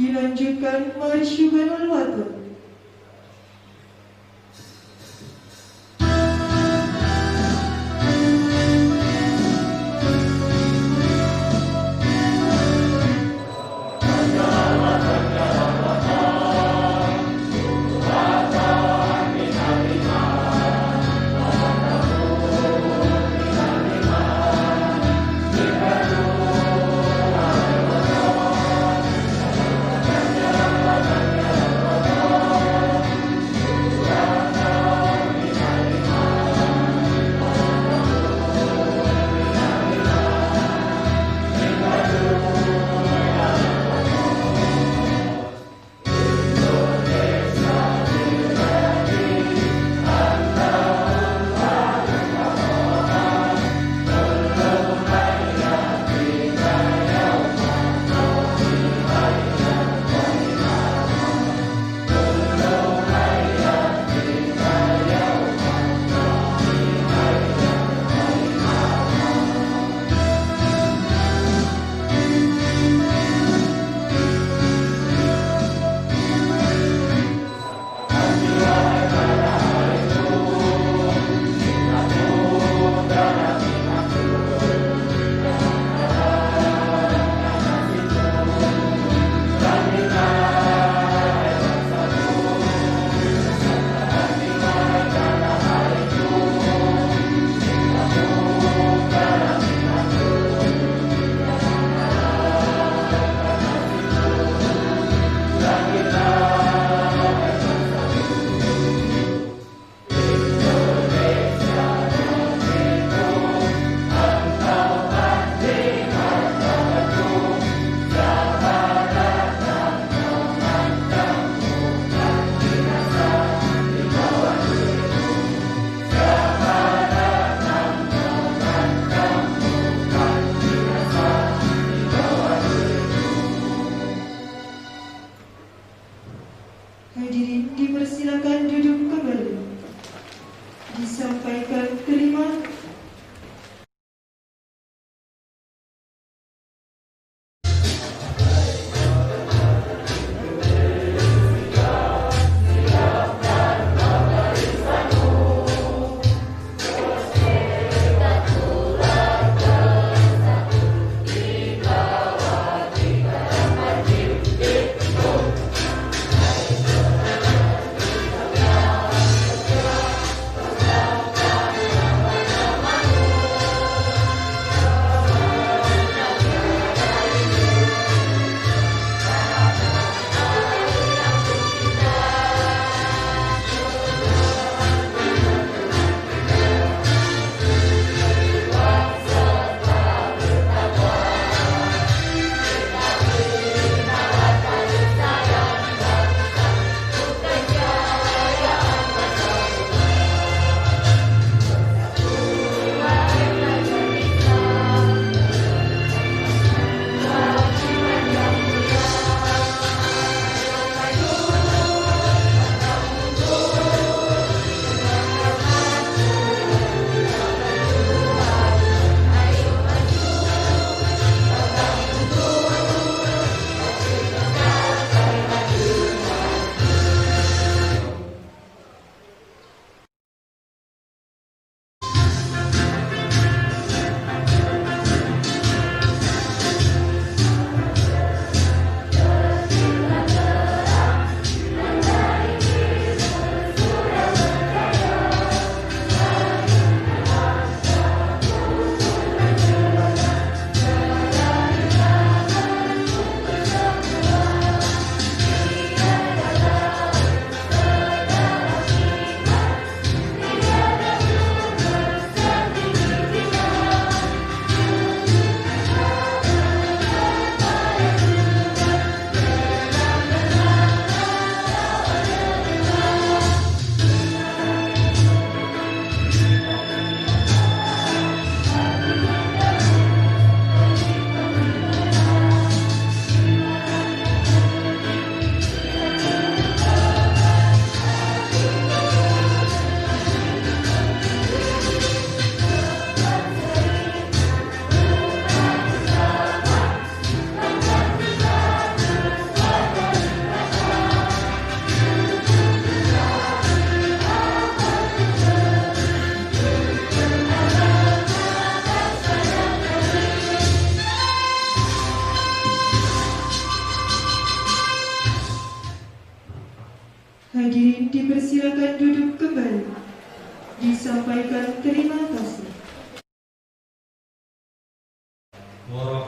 Dilanjutkan Marsyibanul Watan. Thank you.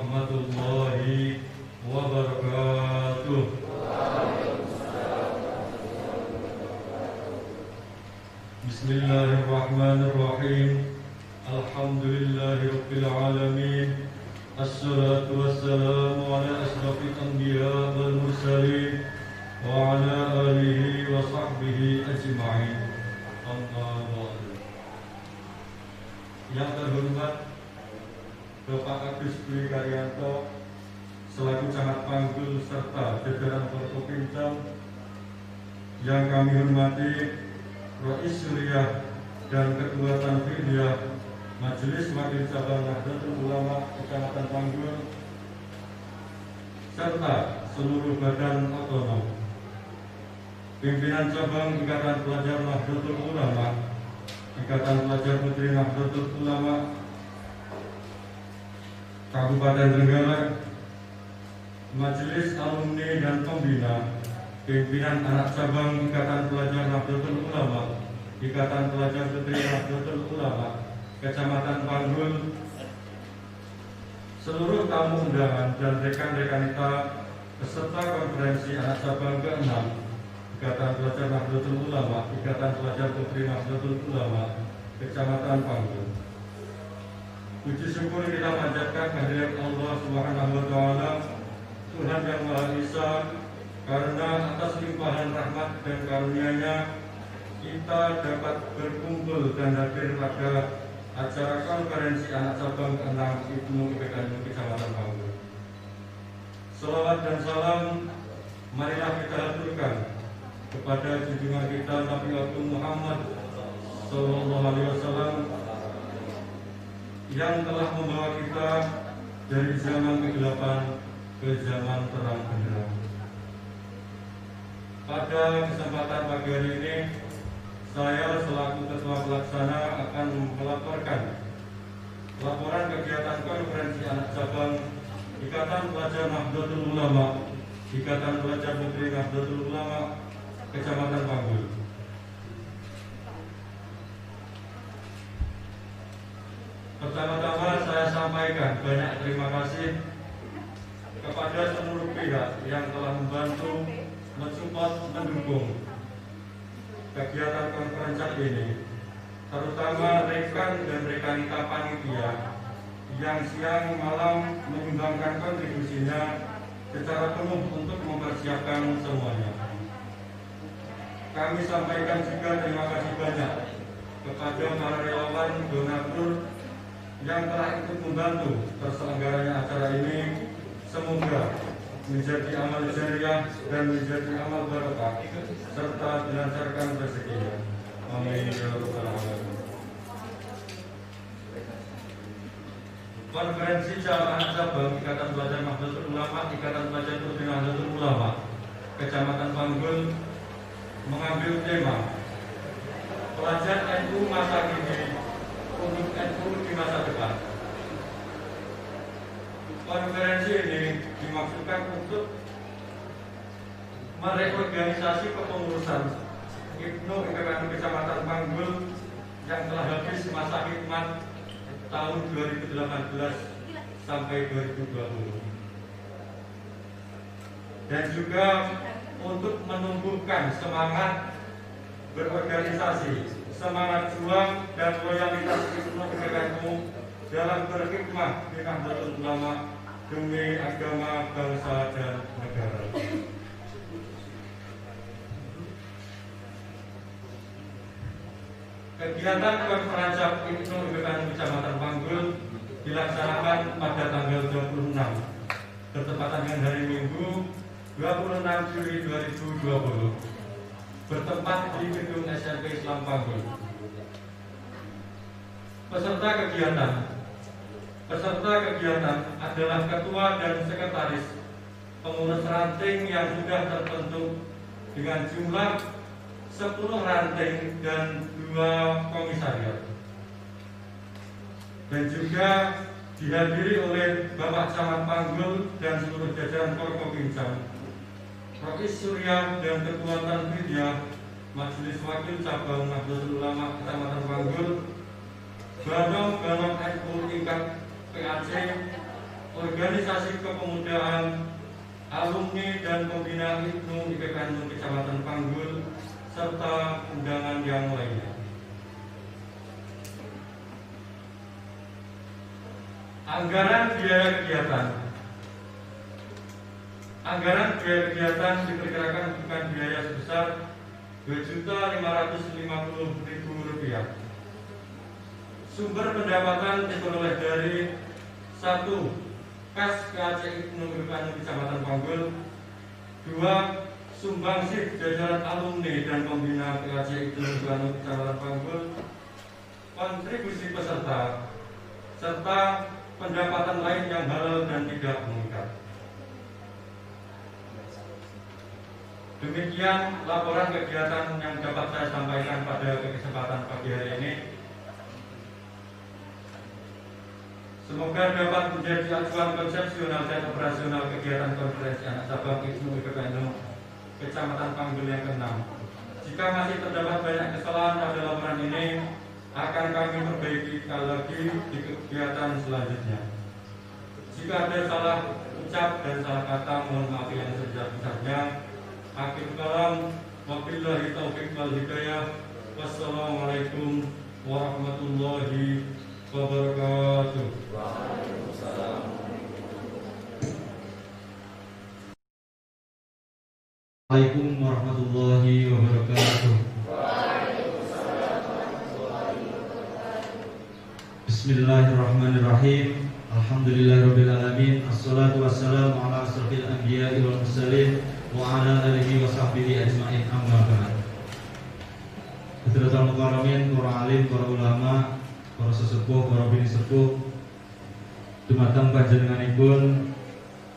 warahmatullahi wabarakatuh. Bismillahirrahmanirrahim. Alhamdulillahirabbil alamin. Assalatu wassalamu ala asyrafil anbiya wal mursalin wa ala alihi wa sahbihi ajma'in. Amma ba'du. Yang terhormat Bapak Agus Dwi Karyanto selaku Camat Panggul serta jajaran Forkopincam, yang kami hormati Rais Suriah dan Ketua Tanfidiyah Majelis Wakil Cabang Nahdlatul Ulama Kecamatan Panggul, serta seluruh badan otonom, pimpinan cabang Ikatan Pelajar Nahdlatul Ulama, Ikatan Pelajar Putri Nahdlatul Ulama Kabupaten Trenggalek, Majelis Alumni dan Pembina, pimpinan anak cabang Ikatan Pelajar Nahdlatul Ulama, Ikatan Pelajar Putri Nahdlatul Ulama Kecamatan Panggul, seluruh tamu undangan dan rekan-rekan kita peserta konferensi anak cabang ke-6 Ikatan Pelajar Nahdlatul Ulama, Ikatan Pelajar Putri Nahdlatul Ulama Kecamatan Panggul. Puji syukur kita panjatkan kehadirat Allah Subhanahu wa taala, Tuhan yang Maha Esa, karena atas limpahan rahmat dan karunia-Nya kita dapat berkumpul dan hadir pada acara konferensi anak cabang ke-6 Ibnu IPK Kecamatan Panggul. Salawat dan salam marilah kita haturkan kepada junjungan kita Nabi Agung Muhammad Sallallahu Alaihi Wasallam yang telah membawa kita dari zaman kegelapan ke zaman terang benderang. Pada kesempatan pagi hari ini, saya selaku Ketua Pelaksana akan melaporkan laporan kegiatan konferensi anak cabang Ikatan Pelajar Nahdlatul Ulama, Ikatan Pelajar Putri Nahdlatul Ulama Kecamatan Panggul. Pertama-tama saya sampaikan banyak terima kasih kepada seluruh pihak yang telah membantu, mensupport, mendukung kegiatan konferensi ini, terutama rekan dan rekanita panitia yang siang malam menyumbangkan kontribusinya secara penuh untuk mempersiapkan semuanya. Kami sampaikan juga terima kasih banyak kepada para relawan donatur yang telah ikut membantu terselenggaranya acara ini. Semoga menjadi amal jariah dan menjadi amal barokah serta dilancarkan rezekinya. Amin ya rabbal alamin. Konferensi anak cabang Ikatan Pelajar Nahdlatul Ulama, Ikatan Pelajar Putri Nahdlatul Ulama Kecamatan Panggul mengambil tema Pelajar NU masa kini untuk NU di masa depan. Konferensi ini dimaksudkan untuk mereorganisasi kepengurusan Ibnu IPK Kecamatan Panggul yang telah habis masa khidmat tahun 2018 sampai 2020, dan juga untuk menumbuhkan semangat berorganisasi, semangat juang dan loyalitas Ibnu IPK dalam berkhidmat di Nahdlatul Ulama demi agama, bangsa, dan negara. Kegiatan konferensi Ibnu IPK Kecamatan Panggul dilaksanakan pada tanggal 26 bertepatan dengan hari Minggu 26 Juli 2020 bertempat di gedung SMP Islam Panggul. Peserta kegiatan adalah ketua dan sekretaris pengurus ranting yang sudah terbentuk dengan jumlah 10 ranting dan 2 komisariat, dan juga dihadiri oleh Bapak Camat Panggul dan seluruh jajaran Forkopincam, Rais Suriah dan Ketua Tanfidiyah Majelis Wakil Cabang Nahdlatul Ulama Kecamatan Panggul, Banong NU tingkat PAC, organisasi kepemudaan, alumni dan pembina IPNU IPPNU Kecamatan Panggul, serta undangan yang lainnya. Anggaran biaya kegiatan. Anggaran biaya kegiatan diperkirakan bukan biaya sebesar Rp2.550.000. Sumber pendapatan diperoleh dari 1. Kas KAC IPNU IPPNU Kecamatan Panggul. 2. Sumbangsih jajaran alumni dan pembina KAC IPNU IPPNU Kecamatan Panggul. Kontribusi peserta serta pendapatan lain yang halal dan tidak mengikat. Demikian laporan kegiatan yang dapat saya sampaikan pada kesempatan pagi hari ini. Semoga dapat menjadi acuan konsepsional dan operasional kegiatan konferensi anak cabang IPNU IPPNU Kecamatan Panggul yang ke-6. Jika masih terdapat banyak kesalahan pada laporan ini, akan kami perbaiki lagi di kegiatan selanjutnya. Jika ada salah ucap dan salah kata, mohon maaf yang sebesar-besarnya. Akhir kalam, wabillahi taufiq wal hidayah. Wassalamualaikum warahmatullahi wabarakatuh. Assalamualaikum warahmatullahi wabarakatuh. Bismillahirrahmanirrahim. Alhamdulillahirrabbilalamin. Assalatu wassalamu ala asrafil anbiya'i wal mursalin wa ala alihi wa sahbihi ajma'in, amma ba'd. Hadratul mukarramin, para alim, para ulama, para sesepuh, para bini sepuh, dumateng panjenenganipun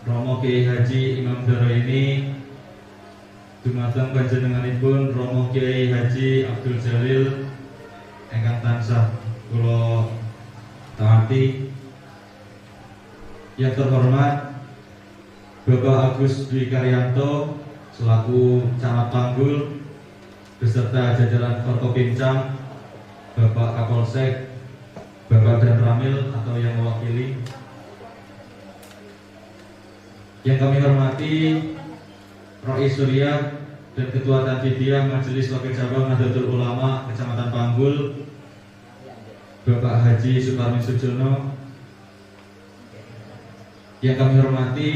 Romo Kiai Haji Imam Daraini, dumateng panjenenganipun Romo Kiai Haji Abdul Jalil ingkang tansah kula taati. Yang terhormat Bapak Agus Dwi Karyanto selaku Camat Panggul beserta jajaran Forkopimcam, Bapak Kapolsek, Bapak Dan Ramil atau yang mewakili. Yang kami hormati Rois Surya dan Ketua Tanfidiyah Majelis Wakil Cabang Nahdlatul Ulama Kecamatan Panggul, Bapak Haji Suparmi Sujono. Yang kami hormati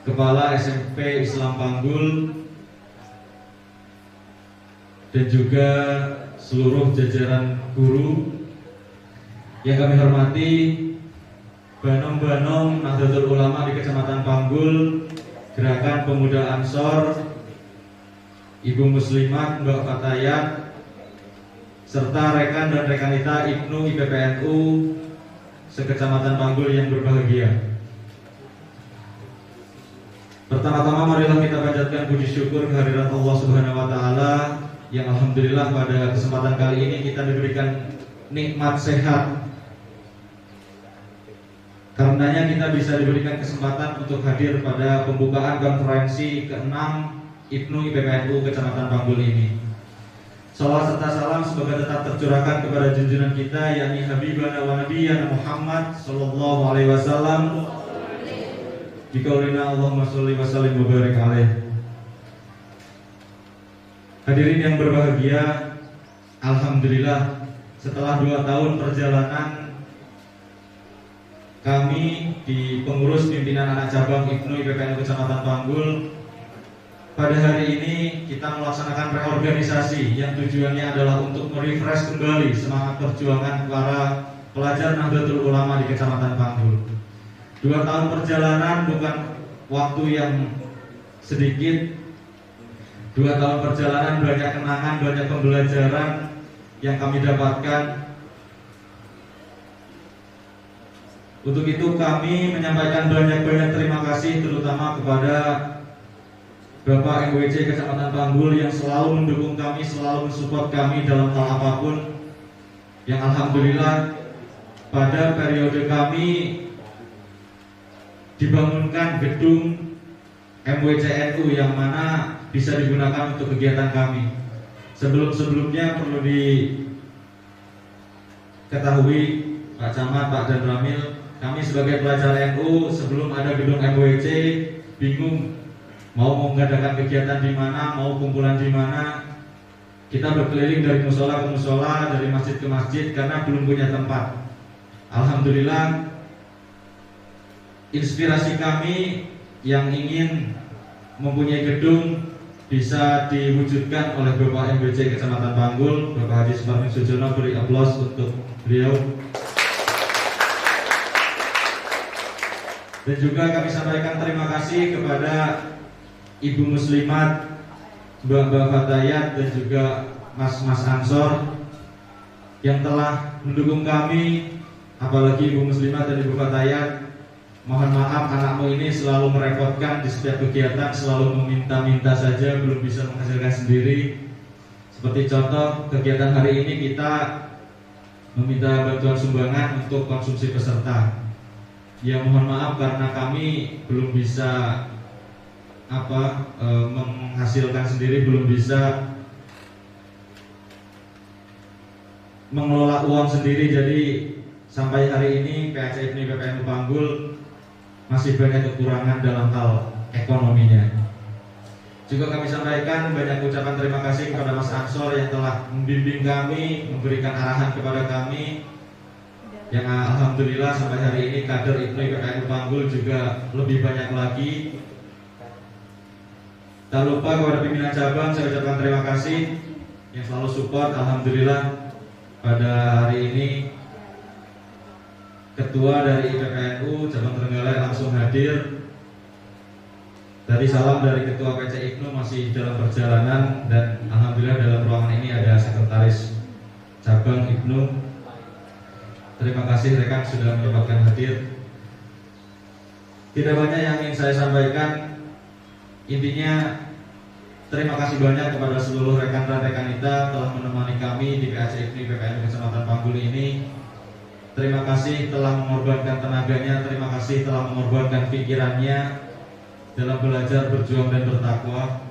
Kepala SMP Islam Panggul dan juga seluruh jajaran guru. Yang kami hormati Banom-banom Nahdlatul Ulama di Kecamatan Panggul, Gerakan Pemuda Ansor, Ibu Muslimat, Mbak Fatayat, serta rekan dan rekanita IPNU IPPNU sekecamatan Panggul yang berbahagia. Pertama-tama marilah kita panjatkan puji syukur kehadirat Allah Subhanahu wa taala yang alhamdulillah pada kesempatan kali ini kita diberikan nikmat sehat. Karenanya kita bisa diberikan kesempatan untuk hadir pada pembukaan konferensi ke-6 IPNU IPPNU Kecamatan Panggul ini. Salawat serta salam semoga tetap tercurahkan kepada junjungan kita yakni Habibana wa Nabiyyana Muhammad sallallahu alaihi wasallam. Biqaulina Allahumma sholli wa sallim wa barik alaih. Hadirin yang berbahagia, alhamdulillah setelah 2 tahun perjalanan kami di pengurus pimpinan anak cabang IPNU IPPNU Kecamatan Panggul, pada hari ini kita melaksanakan reorganisasi yang tujuannya adalah untuk merefresh kembali semangat perjuangan para pelajar Nahdlatul Ulama di Kecamatan Panggul. 2 tahun perjalanan bukan waktu yang sedikit. 2 tahun perjalanan banyak kenangan, banyak pembelajaran yang kami dapatkan. Untuk itu kami menyampaikan banyak-banyak terima kasih terutama kepada Bapak MWC Kecamatan Panggul yang selalu mendukung kami, selalu mensupport kami dalam hal apapun. Yang alhamdulillah pada periode kami dibangunkan gedung MWCNU yang mana bisa digunakan untuk kegiatan kami. Sebelum-sebelumnya perlu diketahui Pak Camat, Pak Dan Ramil, Kami sebagai pelajar NU sebelum ada gedung MWC bingung mau mengadakan kegiatan di mana, mau kumpulan di mana. Kita berkeliling dari musola ke musola, dari masjid ke masjid karena belum punya tempat. Alhamdulillah, inspirasi kami yang ingin mempunyai gedung bisa diwujudkan oleh Bapak MBC Kecamatan Panggul, Bapak Haji Suparmin Sujono. Beri aplaus untuk beliau. Dan juga kami sampaikan terima kasih kepada Ibu Muslimat, Mbak Fatayat, dan juga Mas Ansor yang telah mendukung kami. Apalagi Ibu Muslimat dan Ibu Fatayat, mohon maaf anakmu ini selalu merepotkan di setiap kegiatan, selalu meminta-minta saja, belum bisa menghasilkan sendiri. Seperti contoh kegiatan hari ini kita meminta bantuan sumbangan untuk konsumsi peserta. Ya mohon maaf karena kami belum bisa menghasilkan sendiri, belum bisa mengelola uang sendiri. Jadi sampai hari ini PAC IPNUI PPNU Panggul masih banyak kekurangan dalam hal ekonominya. Juga kami sampaikan banyak ucapan terima kasih kepada Mas Ansor yang telah membimbing kami, memberikan arahan kepada kami, yang alhamdulillah sampai hari ini kader IPNUI PPNU Panggul juga lebih banyak lagi. Tak lupa kepada pimpinan cabang saya ucapkan terima kasih yang selalu support. Alhamdulillah pada hari ini Ketua dari IPPNU cabang Trenggalek langsung hadir. Tadi salam dari Ketua PC IPNU masih dalam perjalanan, dan alhamdulillah dalam ruangan ini ada Sekretaris Cabang IPNU. Terima kasih rekan sudah menyempatkan hadir. Tidak banyak yang ingin saya sampaikan. Intinya terima kasih banyak kepada seluruh rekan dan rekanita telah menemani kami di PAC IPNUI PPNU Kecamatan Panggul ini. Terima kasih telah mengorbankan tenaganya, terima kasih telah mengorbankan pikirannya dalam belajar, berjuang dan bertakwa.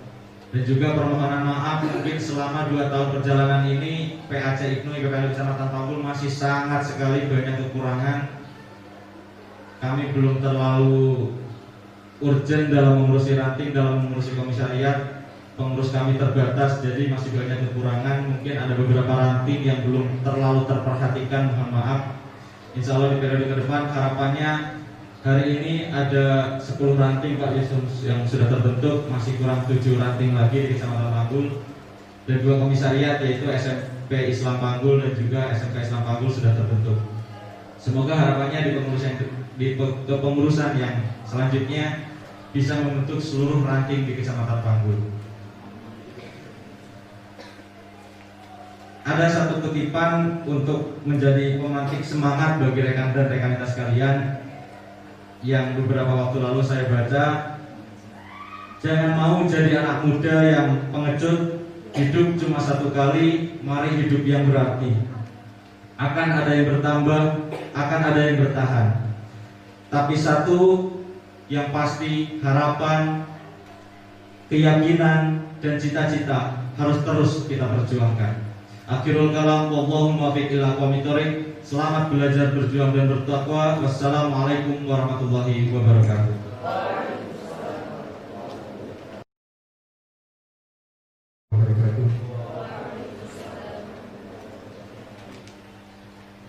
Dan juga permohonan maaf mungkin selama 2 tahun perjalanan ini PAC IPNUI PPNU Kecamatan Panggul masih sangat sekali banyak kekurangan. Kami belum terlalu urgent dalam mengurusi ranting, dalam mengurusi komisariat. Pengurus kami terbatas, jadi masih banyak kekurangan. Mungkin ada beberapa ranting yang belum terlalu terperhatikan, mohon maaf. Insya Allah di periode ke depan harapannya hari ini ada 10 ranting Pak Yesus yang sudah terbentuk, masih kurang 7 ranting lagi di Kecamatan Panggul, dan 2 komisariat yaitu SMP Islam Panggul dan juga SMK Islam Panggul sudah terbentuk. Semoga harapannya di kepengurusan yang selanjutnya bisa membentuk seluruh ranting di Kecamatan Panggul. Ada satu kutipan untuk menjadi pemantik semangat bagi rekan dan rekanita sekalian yang beberapa waktu lalu saya baca. Jangan mau jadi anak muda yang pengecut, hidup cuma satu kali, mari hidup yang berarti. Akan ada yang bertambah, akan ada yang bertahan. Tapi satu yang pasti, harapan, keyakinan, dan cita-cita harus terus kita perjuangkan. Akhirul kalam, wallahu muwaffiq ila aqwamit thoriq. Selamat belajar, berjuang dan bertakwa. Wassalamualaikum warahmatullahi wabarakatuh.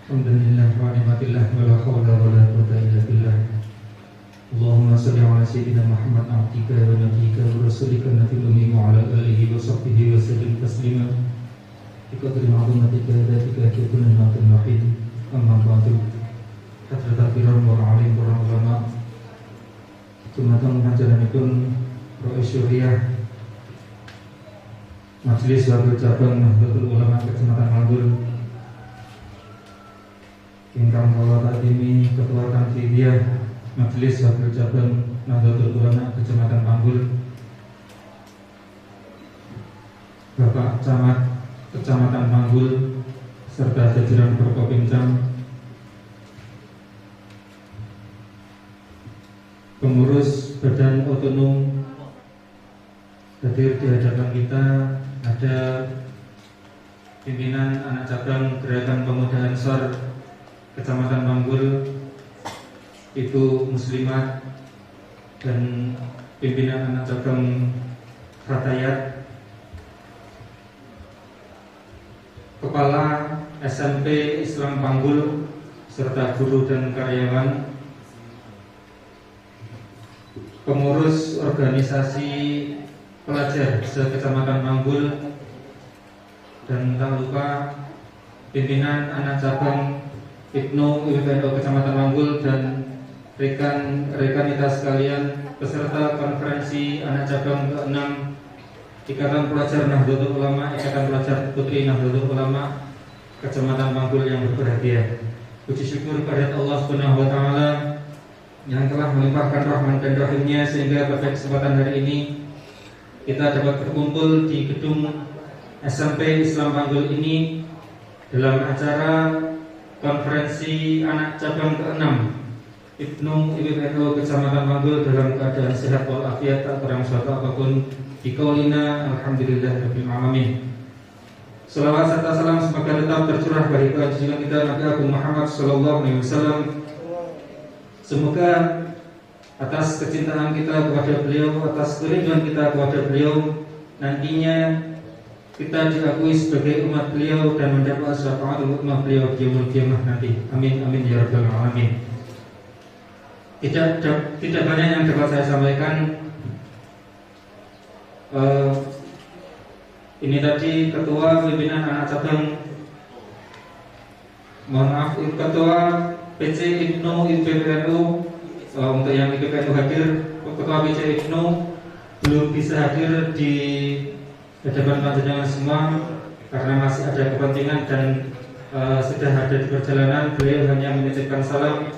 Alhamdulillah wa ni'matillah wa la haula wa la quwwata illa billah. Allahumma shalli ala sayyidina Muhammad abdika wa nabiyyika wa rasulika nabiyil ummi wa ala alihi wa sahbihi wa sallim taslima. Biqadri ma'lumatika dzatika kitabun natin wahid. Amma ba'du. Hadratul kiram wa alim para ulama. Jumatan panjenenganipun Rois Syuriah Majelis Wakil Cabang Nahdlatul Ulama Kecamatan Panggul. Ingkang kula takdimi Ketua Tamsiliah Majelis Wakil Cabang Nahdlatul Ulama Kecamatan Panggul, Bapak Camat Kecamatan Panggul serta jajaran Forkopimcam, pengurus Badan Otonom. Hadir di hadapan kita ada pimpinan anak cabang Gerakan Pemuda Ansor Kecamatan Panggul, Ibu Muslimat dan pimpinan anak cabang Fatayat, Kepala SMP Islam Panggul, serta guru dan karyawan, pengurus organisasi pelajar se-Kecamatan Panggul, dan tak lupa pimpinan anak cabang Ibnu IPPNU Kecamatan Panggul dan rekan-rekan kita sekalian, peserta konferensi anak cabang ke-6 Ikatan Pelajar Nahdlatul Ulama, Ikatan Pelajar Putri Nahdlatul Ulama Kecamatan Panggul yang berbahagia. Puji syukur pada Allah Subhanahu wa taala yang telah melimpahkan rahman dan rahimnya sehingga pada kesempatan hari ini kita dapat berkumpul di gedung SMP Islam Panggul ini dalam acara konferensi anak cabang ke-6 Ibnu IPPNU Kecamatan Panggul dalam keadaan sehat walafiat, tak kurang suatu apapun. Biqaulina alhamdulillahirabbil alamin. Salawat serta salam semoga tetap tercurah bagi junjungan kita Nabi Agung Muhammad sallallahu alaihi wasallam. Semoga atas kecintaan kita kepada beliau, atas kerinduan kita kepada beliau, nantinya kita diakui sebagai umat beliau dan mendapat syafaat umat beliau di yaumul qiyamah nanti. Amin amin ya rabbal alamin. Tidak banyak yang dapat saya sampaikan. Ini tadi ketua pimpinan anak cabang, mohon maaf, ketua PC Ibnu IPPNU, untuk yang IPPNU hadir, ketua PC Ibnu belum bisa hadir di hadapan panjenengan semua karena masih ada kepentingan dan sudah ada di perjalanan. Beliau hanya menitipkan salam.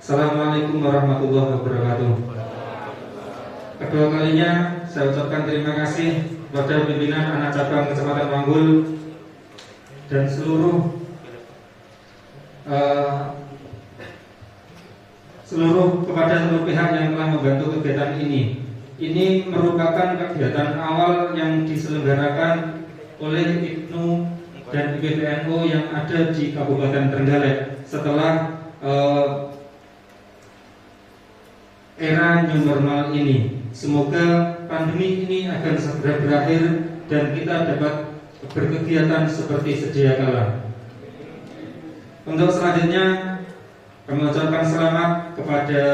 Assalamualaikum warahmatullahi wabarakatuh. Kedua kalinya saya ucapkan terima kasih kepada pimpinan anak cabang Kecamatan Panggul dan seluruh kepada seluruh pihak yang telah membantu kegiatan ini. Ini merupakan kegiatan awal yang diselenggarakan oleh Ibnu dan IPPNU yang ada di Kabupaten Trenggalek setelah era new normal ini. Semoga pandemi ini akan segera berakhir dan kita dapat berkegiatan seperti sedia kala. Untuk selanjutnya kami ucapkan selamat kepada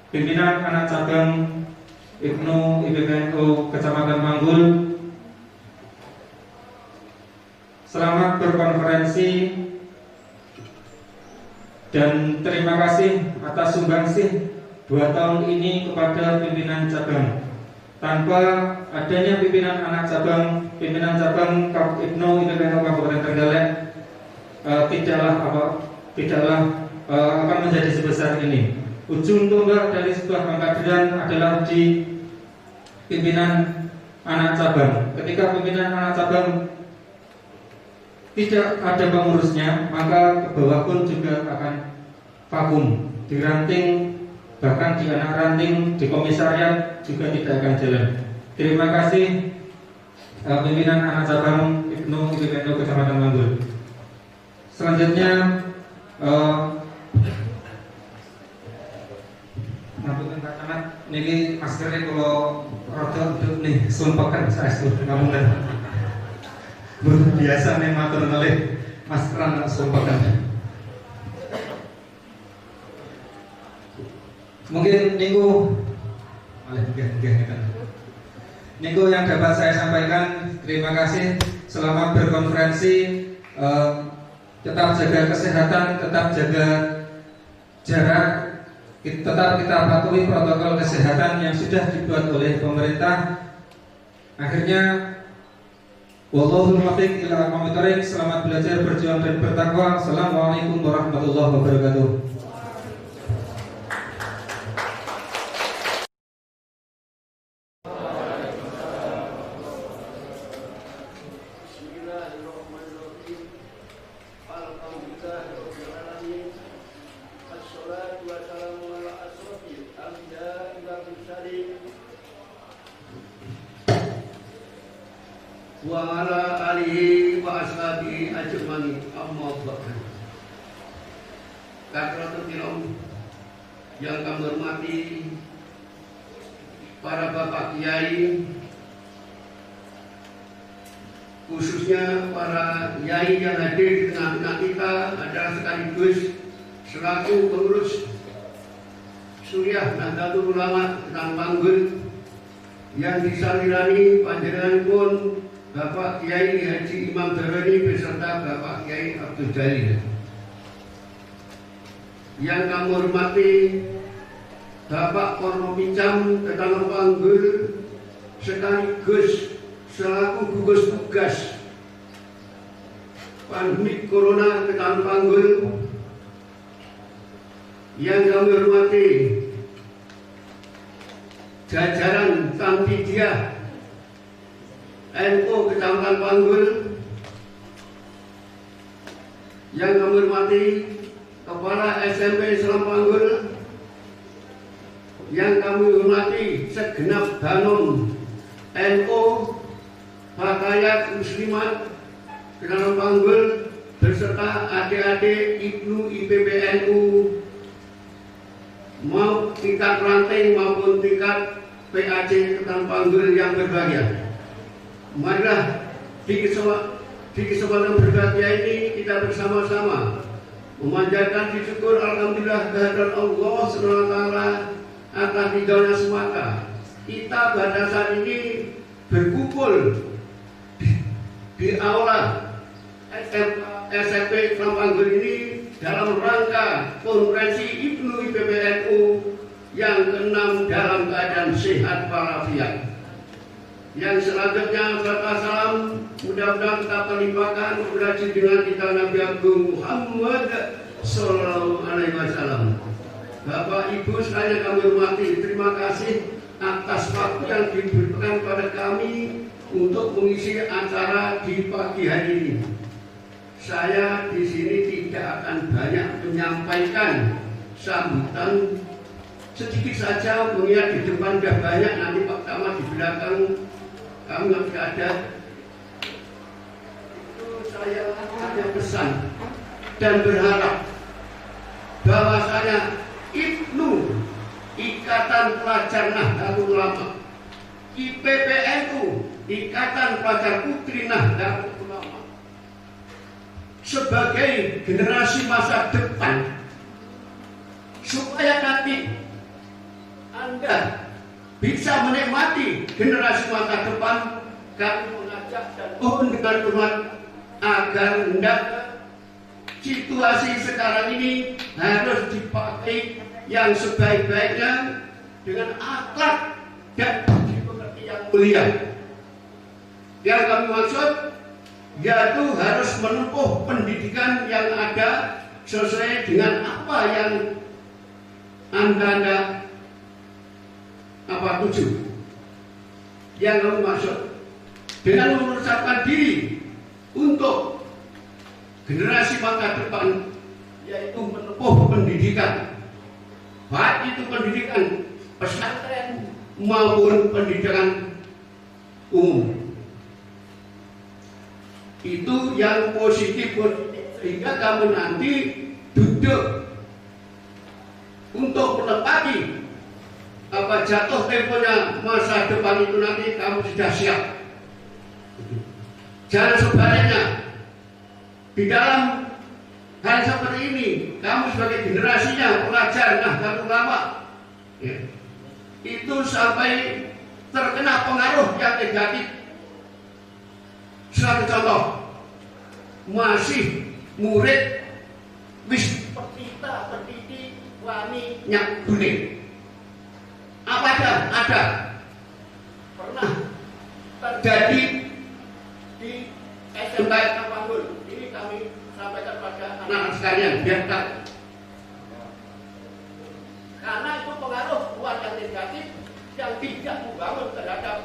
pimpinan anak cabang Ibnu IPPNU Kecamatan Panggul. Selamat berkonferensi dan terima kasih atas sumbangsih 2 tahun ini kepada pimpinan cabang. Tanpa adanya pimpinan anak cabang, pimpinan cabang Ibnu IPPNU Kabupaten Trenggalek tidaklah akan menjadi sebesar ini. Ujung tombak dari sebuah pengkaderan adalah di pimpinan anak cabang. Ketika pimpinan anak cabang tidak ada pengurusnya, maka ke bawah pun juga akan vakum, diranting. Bahkan di anak ranting, di komisariat juga tidak akan jalan. Terima kasih pimpinan anak cabang Ibnu IPPNU Kecamatan Panggul. Selanjutnya ngapunten Pak Camat, niki maskernya kalau rada nduk nih sumpakan saestu ngapunten. Biasa nih matur ngalih maskeran sumpakan. Mungkin minggu yang dapat saya sampaikan. Terima kasih. Selamat berkonferensi. Tetap jaga kesehatan, tetap jaga jarak, tetap kita patuhi protokol kesehatan yang sudah dibuat oleh pemerintah. Akhirnya, wallahul muwaffiq ila aqwamit thoriq. Selamat belajar, berjuang dan bertakwa. Assalamualaikum warahmatullahi wabarakatuh. wa ala alihi wa ashabihi ajma'in. Amma ba'du. Kathratul kiram yang kami hormati para Bapak Kiai, khususnya para Kiai yang hadir di tengah-tengah kita adalah sekaligus selaku pengurus Suriah Nahdlatul Ulama Ketan Panggul yang disalirani panjenenganipun Bapak Kiai Haji Imam Darani beserta Bapak Kiai Abdul Jalil. Yang kami hormati Bapak Korno Pincam Ketan Panggul sekaligus selaku gugus tugas pandemi Corona Ketan Panggul. Yang kami hormati jajaran Tantidia NU Kecamatan Panggul. Yang kami hormati Kepala SMP Selam Panggul. Yang kami hormati segenap Danom NU Hakayat Muslimat Ketan Panggul beserta adik-adik Ibnu IPPNU mau tingkat ranting maupun tingkat PAC Ketan Panggul yang berbahagia. Marilah di kesempatan berbahagia ini kita bersama-sama memanjatkan syukur alhamdulillah kehadirat Allah SWT atas ridhonya semata. Kita pada saat ini berkumpul di aula SMP Ketan Panggul ini dalam rangka konferensi Ibnu IPPNU yang ke-6 dalam keadaan sehat walafiat. Yang selanjutnya serta salam mudah-mudahan kita terlimpahkan kepada junjungan kita Nabi Agung Muhammad Sallallahu Alaihi Wasallam. Bapak Ibu sekalian kami hormati, terima kasih atas waktu yang diberikan pada kami untuk mengisi acara di pagi hari ini. Saya di sini tidak akan banyak menyampaikan sambutan, sedikit saja mengingat di depan sudah banyak, nanti Pak Camat di belakang kami masih ada. Itu saya hanya pesan dan berharap bahwasanya Ibnu Ikatan Pelajar Nahdlatul Ulama, IPPNU Ikatan Pelajar Putri Nahdlatul Ulama sebagai generasi masa depan, supaya nanti Anda bisa menikmati generasi masa depan, kami mengajak dan mohon dengan hormat agar hendak situasi sekarang ini harus dipakai yang sebaik-baiknya dengan akhlak dan budi pekerti yang mulia. Yang kami maksud yaitu harus menempuh pendidikan yang ada sesuai dengan apa yang Anda tuju. Yang kami maksud dengan mempersiapkan diri untuk generasi masa depan, yaitu menempuh pendidikan, baik itu pendidikan pesantren maupun pendidikan umum. Itu yang positif, sehingga kamu nanti duduk untuk menepati apa jatuh temponya masa depan itu, nanti kamu sudah siap. Jangan sebaliknya, di dalam hal seperti ini kamu sebagai generasinya pelajar Nahdlatul Ulama itu sampai terkena pengaruh yang negatif. Suatu contoh, masih murid wis petita pendidik wani nyak kuning. Apa ada pernah terjadi di SMK Ketan Panggul. Ini kami sampaikan pada anak-anak sekalian biar tahu. Karena itu pengaruh luar yang negatif yang tidak membangun terhadap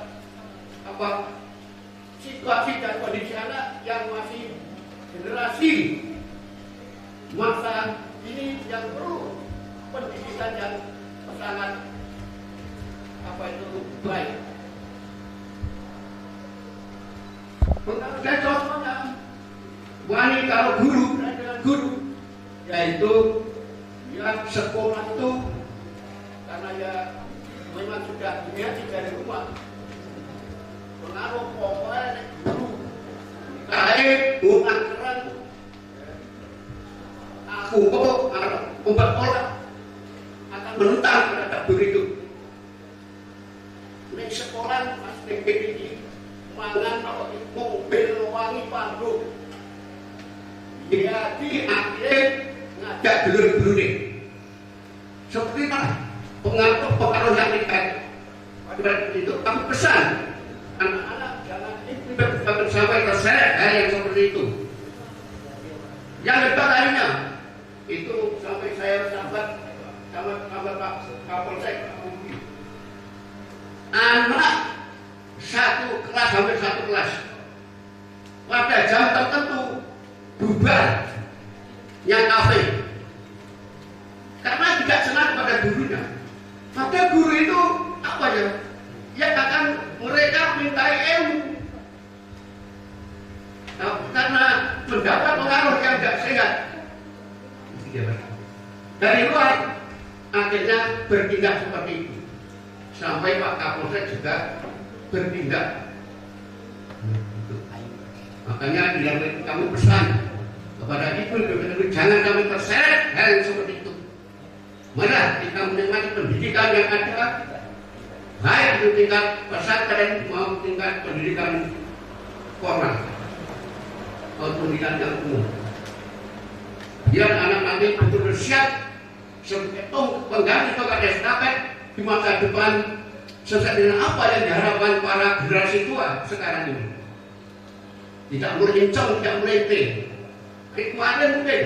situasi dan kondisi anak yang masih generasi masa ini yang perlu pendidikan yang sangat baik. Dan contohnya wani kalau guru yaitu ya sekolah itu tentang terhadap guru itu. Di sekolah Mas ini mangan mobil wangi panggung. Jadi akhirnya ngajak dulur-dulur ini. Seperti mana? Pengaruh yang dekat. Itu kami pesan anak-anak jangan ikut sampai terseret hal yang seperti itu. Yang hebat lainnya itu sampai saya sahabat sama Pak Kapolsek anak satu kelas hampir satu kelas pada jam tertentu bubar yang kafe karena tidak senang pada gurunya. Maka guru itu apa ya? Ya akan mereka mintai ilmu. Nah, karena mendapat pengaruh yang tidak sehat dari luar, akhirnya bertindak seperti itu. Sampai Pak Kapolsek juga bertindak. Makanya kami pesan kepada ibu jangan kami terseret hal yang seperti itu. Mari kita menikmati pendidikan yang ada, baik itu tingkat pesantren maupun tingkat pendidikan formal atau pendidikan yang umum. Biar anak nanti betul-betul siap sebagai pengganti tongkat estafet di masa depan sesuai dengan apa yang diharapkan para generasi tua sekarang ini. Tidak melencong, tidak melete. Kekuatan mungkin.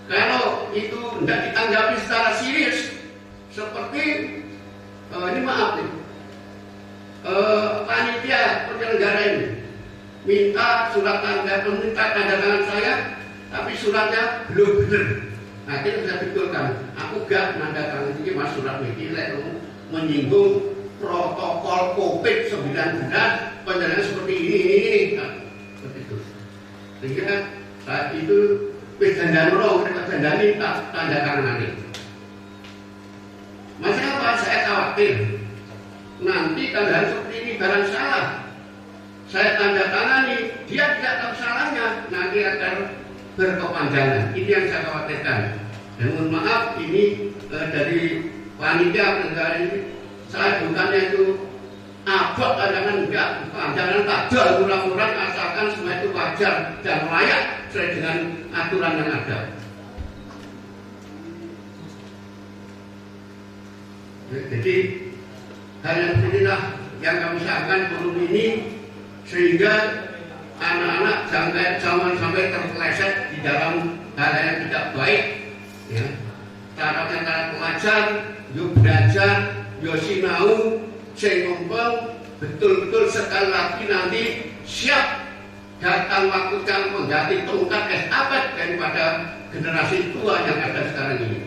Kalau itu tidak ditanggapi secara serius, seperti ini maaf nih, panitia penyelenggara ini minta surat tanda tangan saya, tapi suratnya belum benar. Nah, kita bisa betulkan. Aku gak nanda tangan ini mas surat ini menyinggung protokol COVID-19 penjelasan seperti ini. Nah, seperti itu. Sehingga saat itu dan orang dandani tanda tangan ini. Maksudnya apa? Saya khawatir nanti tanda seperti ini barang salah. Saya tanda tangani, dia tidak tahu salahnya, nanti akan berkepanjangan. Ini yang saya khawatirkan. Dan mohon maaf, ini dari panitia penyelenggara ini, saya bukannya itu abot, jangan enggak, jangan tajam murah-murah, asalkan semua itu wajar dan layak sesuai dengan aturan yang ada. Jadi hal yang inilah yang kami sampaikan forum ini, sehingga anak-anak jangan sampai terpeleset di dalam hal yang tidak baik. Ya. Cara belajar, yuk belajar, yuk sinau, sehingga betul-betul sekali lagi nanti siap datang waktu yang mengganti tongkat estafet daripada generasi tua yang ada sekarang ini.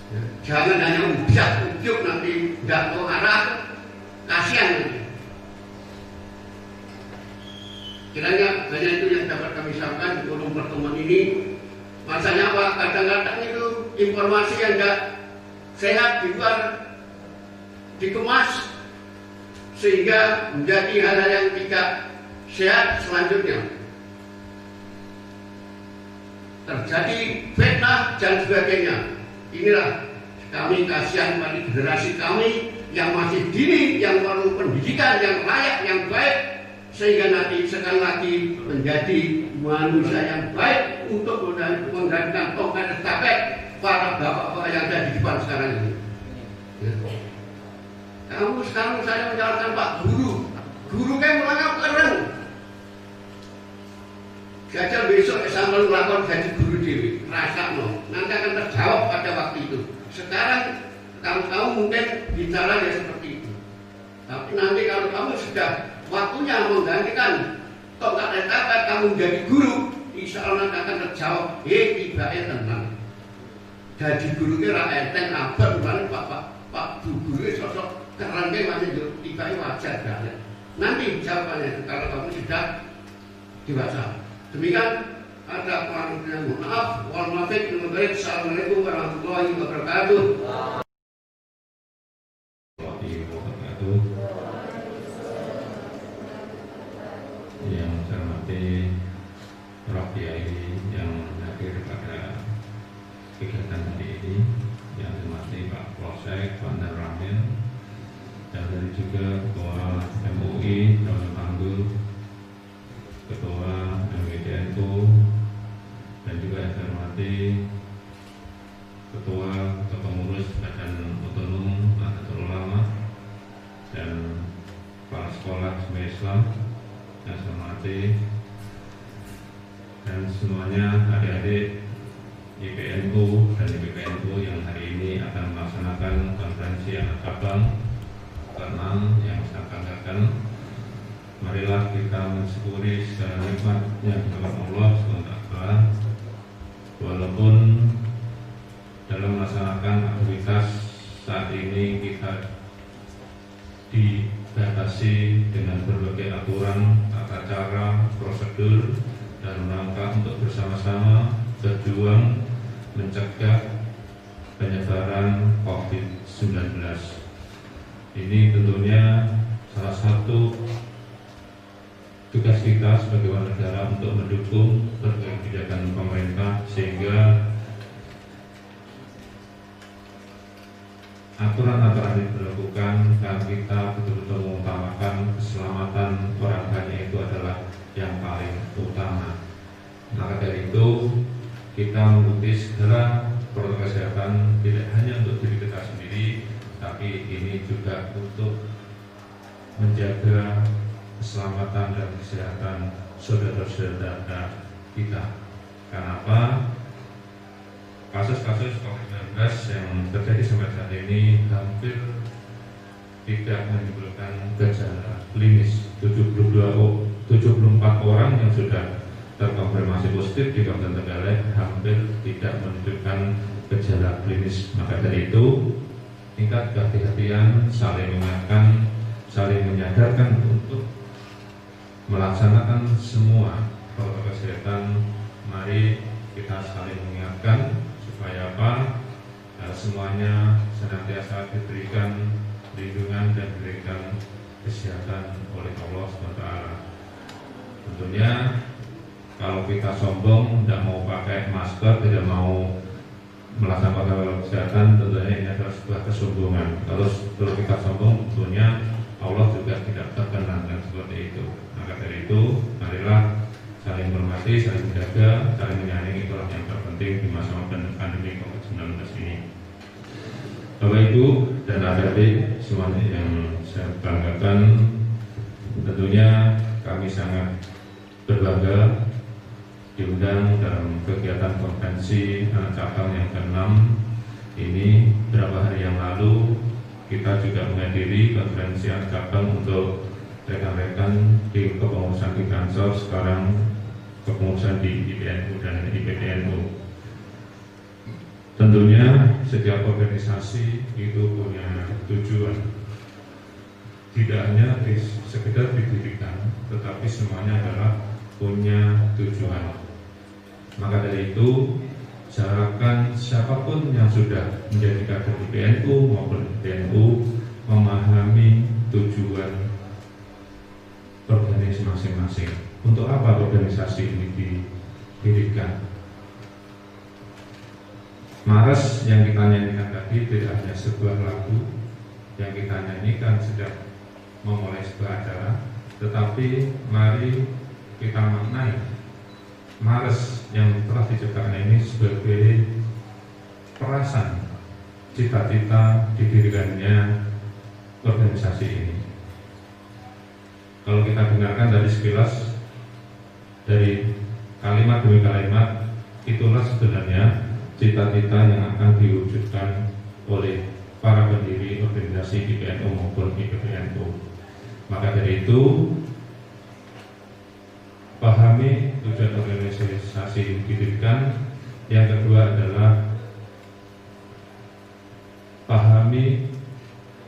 Ya. Jangan hanya ujuk nanti tidak tahu arah, kasihan nanti. Kiranya hanya itu yang dapat kami sampaikan di forum pertemuan ini. Masanya apa? Kadang-kadang itu informasi yang tidak sehat di luar dikemas sehingga menjadi hal-hal yang tidak sehat selanjutnya. Terjadi fitnah dan sebagainya. Inilah kami kasihan pada generasi kami yang masih dini, yang perlu pendidikan yang layak, yang baik, sehingga nanti sekali lagi menjadi manusia yang baik untuk menggantikan tongkat estafet para bapak-bapak yang ada di depan sekarang ini. Ya. Kamu sekarang saya menyalahkan Pak Guru kan mulanya keren. Jajal besok sampai melakukan gaji guru dewi, rasa no, nanti akan terjawab pada waktu itu. Sekarang kamu mungkin bicara ya seperti itu, tapi nanti kalau kamu sudah waktunya menggantikan tongkat estafet, kamu menjadi guru, insya Allah nanti akan terjawab. Tiba-tiba tenang. Gaji guru kira enteng abad, bukan Pak guru sosok keren masih tiba-tiba wajar banget. Nanti jawabannya kalau kamu sudah dewasa. Demikian ada yang maaf, wal maafik, assalamualaikum warahmatullahi wabarakatuh. Yang saya hormati para kiai yang hadir pada kegiatan hari ini. juga Ketua MUI Taman Tanggul, Ketua MWDNU, dan juga yang saya hormati Ketua atau Pengurus Badan Otonom Nahdlatul Ulama dan kepala sekolah Jemaah Islam yang saya hormati, dan semuanya adik-adik IPNU dan IPPNU yang hari ini akan melaksanakan konferensi anak cabang ke-6 yang saya banggakan. Marilah kita mensyukuri segala nikmat yang diberikan Allah SWT, walaupun dalam melaksanakan aktivitas saat ini kita dibatasi dengan berbagai aturan, tata cara, prosedur, dan rangka untuk bersama-sama berjuang mencegah penyebaran COVID-19. Ini tentunya salah satu tugas kita sebagai warga negara untuk mendukung berbagai kebijakan pemerintah sehingga aturan-aturan yang dilakukan dan kita betul-betul mengutamakan keselamatan orang banyak itu adalah yang paling utama. Maka dari itu kita mengikuti segala protokol kesehatan tidak hanya untuk diri kita sendiri, tapi ini juga untuk menjaga keselamatan dan kesehatan saudara-saudara kita. Kenapa? Kasus-kasus COVID-19 yang terjadi sampai saat ini hampir tidak menimbulkan gejala klinis. 74 orang yang sudah terkonfirmasi positif di Kabupaten Trenggalek hampir tidak menunjukkan gejala klinis. Maka dari itu tingkat kehati-hatian, saling mengingatkan, saling menyadarkan untuk melaksanakan semua protokol kesehatan. Mari kita saling mengingatkan supaya apa? Semuanya senantiasa diberikan perlindungan dan diberikan kesehatan oleh Allah SWT. Tentunya kalau kita sombong, tidak mau pakai masker, tidak mau melaksanakan protokol kesehatan, tentunya ini adalah sebuah kesombongan. Kalau kita sombong, tentunya Allah juga tidak berkenan dengan seperti itu. Maka dari itu, marilah saling menghormati, saling menjaga, saling menyayangi, itulah yang terpenting di masa pandemi COVID-19 ini. Bapak Ibu dan adik-adik semuanya yang saya banggakan, tentunya kami sangat berbangga diundang dalam kegiatan konferensi anak cabang yang ke-6 ini. Beberapa hari yang lalu kita juga menghadiri konferensi anak cabang untuk rekan-rekan di kepengurusan di Kansor, sekarang kepengurusan di IPNU dan IPPNU. Tentunya setiap organisasi itu punya tujuan, tidak hanya sekedar didirikan, tetapi semuanya adalah punya tujuan. Maka dari itu, saya harapkan siapapun yang sudah menjadi kader IPNU maupun IPNU memahami tujuan organisasi masing-masing. Untuk apa organisasi ini didirikan? Mars yang kita nyanyikan tadi tidak hanya sebuah lagu yang kita nyanyikan sejak memulai sebuah acara, tetapi mari kita maknai Mars yang telah diciptakan ini sebagai perasaan cita-cita didirikannya organisasi ini. Kalau kita dengarkan dari sekilas, dari kalimat demi kalimat, itulah sebenarnya cita-cita yang akan diwujudkan oleh para pendiri organisasi IPNU maupun IPPNU. Maka dari itu, pahami tujuan organisasi didirikan. Yang kedua adalah pahami,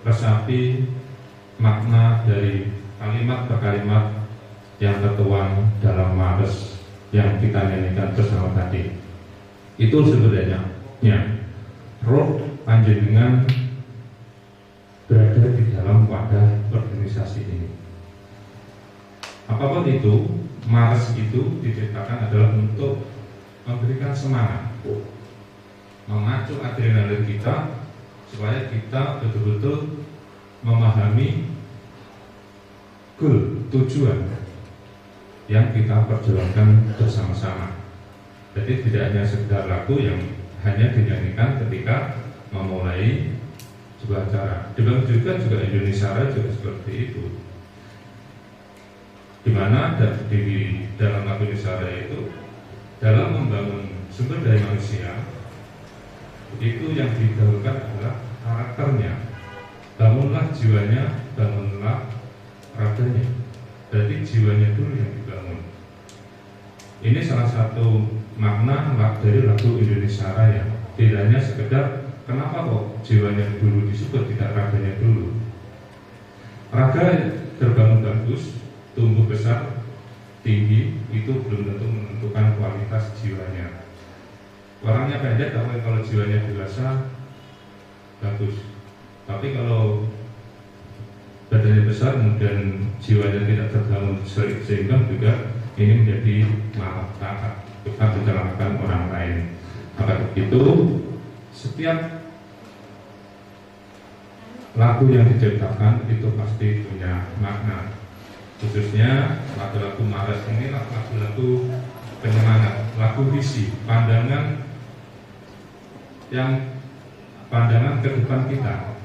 resapi makna dari kalimat per kalimat yang tertuang dalam Mars yang kita nyanyikan bersama tadi. Itu sebenarnya roh panjenengan berada di dalam wadah organisasi ini. Apapun itu, Mars itu diciptakan adalah untuk memberikan semangat, memacu adrenalin kita supaya kita betul-betul memahami goal, tujuan yang kita perjuangkan bersama-sama. Jadi tidak hanya sekedar lagu yang hanya dinyanyikan ketika memulai sebuah acara. Juga Indonesia Raya juga seperti itu. Di mana di dalam lagu Indonesia Raya itu dalam membangun sumber daya manusia itu yang didahulukan adalah karakternya. Bangunlah jiwanya, bangunlah raganya. Jadi jiwanya dulu yang dibangun. Ini salah satu makna dari lagu Indonesia Raya. Tidak hanya sekedar kenapa kok jiwanya dulu disebut, tidak raganya dulu. Raga terbangun bagus, tumbuh besar, tinggi, itu belum tentu menentukan kualitas jiwanya. Orangnya pendek, tapi kalau jiwanya dewasa, bagus. Tapi kalau badannya besar, kemudian jiwanya tidak terbangun seimbang, juga ini menjadi malapetaka, kita mencelakakan orang lain. Maka begitu, setiap lagu yang diciptakan itu pasti punya makna. Khususnya lagu-lagu Maras inilah lagu-lagu penyemangat, lagu visi, pandangan ke depan kita,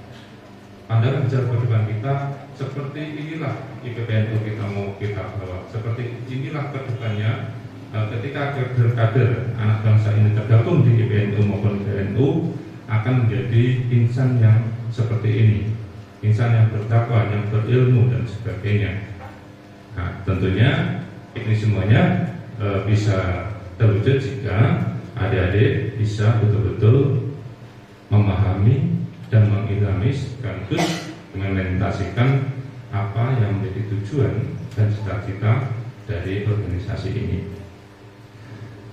pandangan jauh ke depan kita. Seperti inilah IPPNU kita mau kita bawa. Seperti inilah ke depannya ketika kader-kader anak bangsa ini tergabung di IPNU maupun PNU akan menjadi insan yang seperti ini, insan yang bertakwa, yang berilmu dan sebagainya. Nah, tentunya ini semuanya bisa terwujud jika adik-adik bisa betul-betul memahami dan mengilhami sekaligus mengimplementasikan apa yang menjadi tujuan dan cita-cita dari organisasi ini.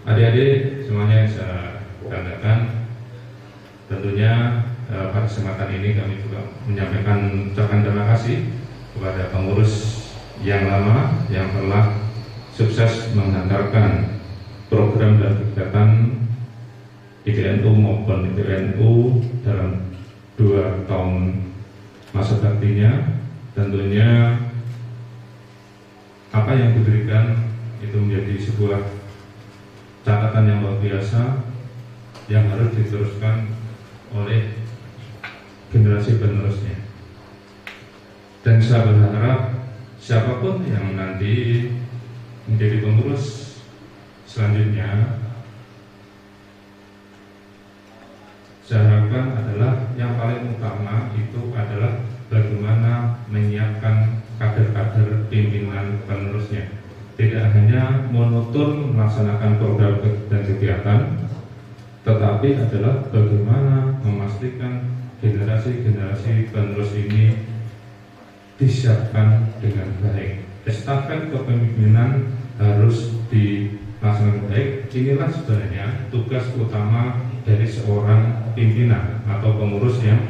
Adik-adik semuanya saya katakan, tentunya pada kesempatan ini kami juga menyampaikan ucapan terima kasih kepada pengurus yang lama yang telah sukses mengantarkan program dan kegiatan IPNU maupun IPNU dalam 2 tahun masa baktinya. Tentunya apa yang diberikan itu menjadi sebuah catatan yang luar biasa yang harus diteruskan oleh generasi penerusnya. Dan saya berharap siapapun yang nanti menjadi pengurus selanjutnya, saya harapkan adalah yang paling utama itu adalah bagaimana menyiapkan kader-kader pimpinan penerusnya. Tidak hanya monoton melaksanakan program dan kegiatan, tetapi adalah bagaimana memastikan generasi-generasi penerus ini disiapkan dengan baik. Estafet kepemimpinan harus dilaksanakan baik. Inilah sebenarnya tugas utama dari seorang pimpinan atau pengurus yang